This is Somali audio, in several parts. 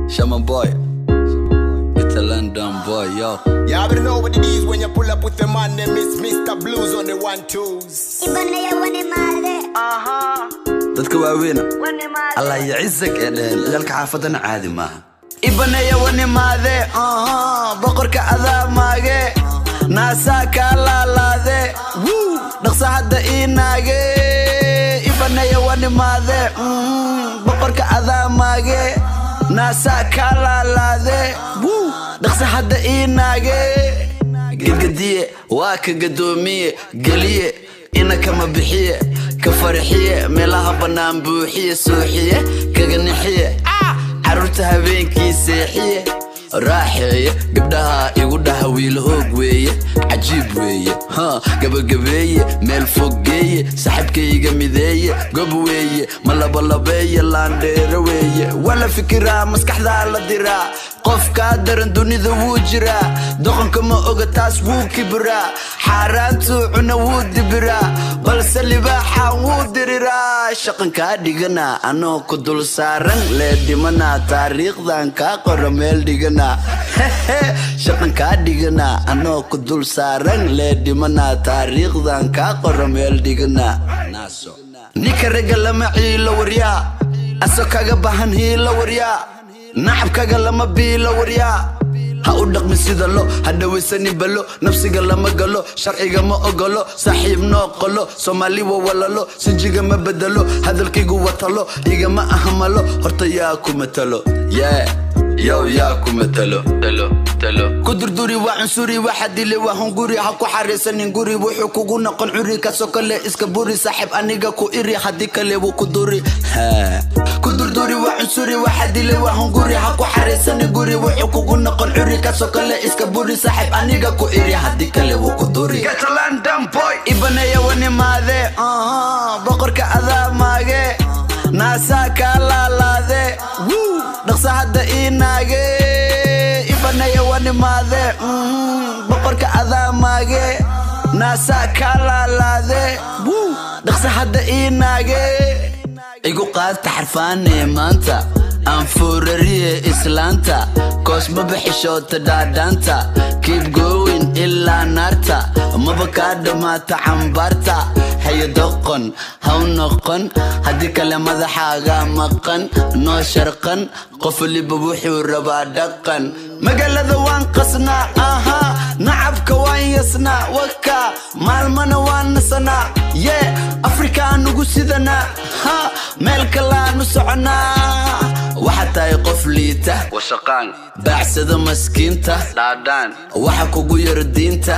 Shaman boy, it's a London boy, yo. You already know what it is when you pull up with the man name is Mr. Blues on the 1-2s. dadka waaweyn Allah يعزك lalka xaafadana caadi maaha ibanaya wanimaade boqorka adaamaage naasa kala laade dhaqsa hada inaage ibanaya wanimaade boqorka adaamaage naasa kala laade dhaqsa hada inaage gilgadiye waa ka gadoomiye galiye ina kama bixiye كفرحية ملاها بنام بوحية سوحية كغنحية عروتها habeenkii seexiye raaxeeye gabdhaha igu dhaha wiil hoog weeye cajiib weeye gabagabeeye meel fogeeye saxibkayga mideeye gob weeye malabalabeeye laandheero weeye wala fikiraa maskaxdaa la diraa qofka daran dunida wuu jiraa doqonka ma oga taas wuu kibraa xaaraantu cuna wuu dibiraa balse libaaxa wuu diriraa shaqankaa dhigana anoo ku dul saaran leedhimana taariikhdan kaa qora meel dhigana shaqankaa dhigana anoo ku dul saaran leedhimana taariikhdan kaa qora meel dhigana ninka raga lama ciilo waryaa aso kaga bahan hiilo waryaa nacabkaga lama biilo waryaa ha u dhaqmi sida lo hadhawaysani balo nafsiga lama galo sharciga ma ogolo saaxiib noo qolo Soomaali waa walalo sinjiga ma bedelo hadalkaygu watalo igama ahmalo horta yaa ku matalo yo yaa ku matalo talo kudurduri waa cunsuri waxa dilay waa hunguri ha ku xariisanin guri wuxuu kugu noqon curi ka soo kale iska buri saaxiib aniga ku iri hadii kale wuu ku duri kudurduri waa cunsuri waxa dilay waa hunguri ha ku xariisanin guri wuxuu kugu noqon curi ka soo kale iska buri saaxiib aniga ku iri hadii kale wuu ku duri get a London boy ibanaya wanimaade boqorka adaamaage naasa kala laade dhaqsa hada inaage ibanaya wanimaade boqorka adaamaage naasa kala laade dhaqsa hada inaage igu qaadta xarfaane maanta aan foorariye islaanta koosma bixishoota dhaadhaanta keep going ilaa naarta maba kaa dhamaata cambaarta hayo doqon haw noqon haddii kale madaxaaga maqan noo sharqan qof waliba wuxuu rabaa dhaqan magaalada waan qasnaa nacabka waan yasnaa waka maalmana waan nasanaa afrikaan ugu sidanaa meel kalaanu soconaa waxa tahay qof liita washaqaan baacsada maskiinta dhaadhaan waxa kugu yar diinta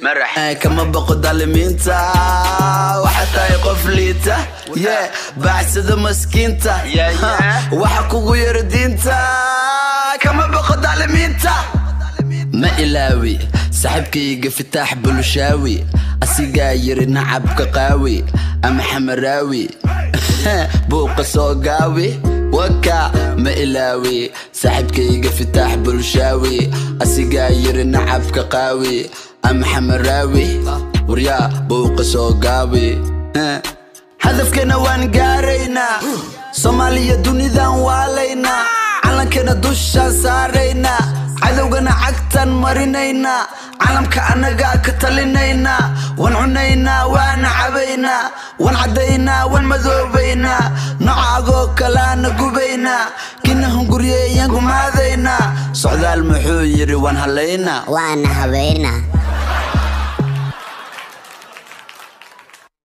marax kama baqo dalimiinta waxa tahay qof liita baacsada maskiinta waxa kugu yar diinta kama baqo dalimiinta ma ilaawi saxibkayga fitaax bulshaawi asigaa yiri nacabka qaawi ama xamaraawi buuqa soo gaawi waka ma ilaawi saxibkayga fitaax bulshaawi asigaa yiri nacabka qaawi ama xamaraawi waryaa buuqa soo gaawi hadafkeena waan gaaraynaa Soomaaliya dunidan waalaynaa calankana dushaan saaraynaa cadowgana cagtan marinaynaa calamka anaga ka talinaynaa wan cunaynaa waan cabaynaa wan cadaynaa wan madoobaynaa noocagoo kalaana gubaynaa kina hunguriyeeyaan gumaadaynaa socdaal muxuu yiri waan halaynaa waana habeynaa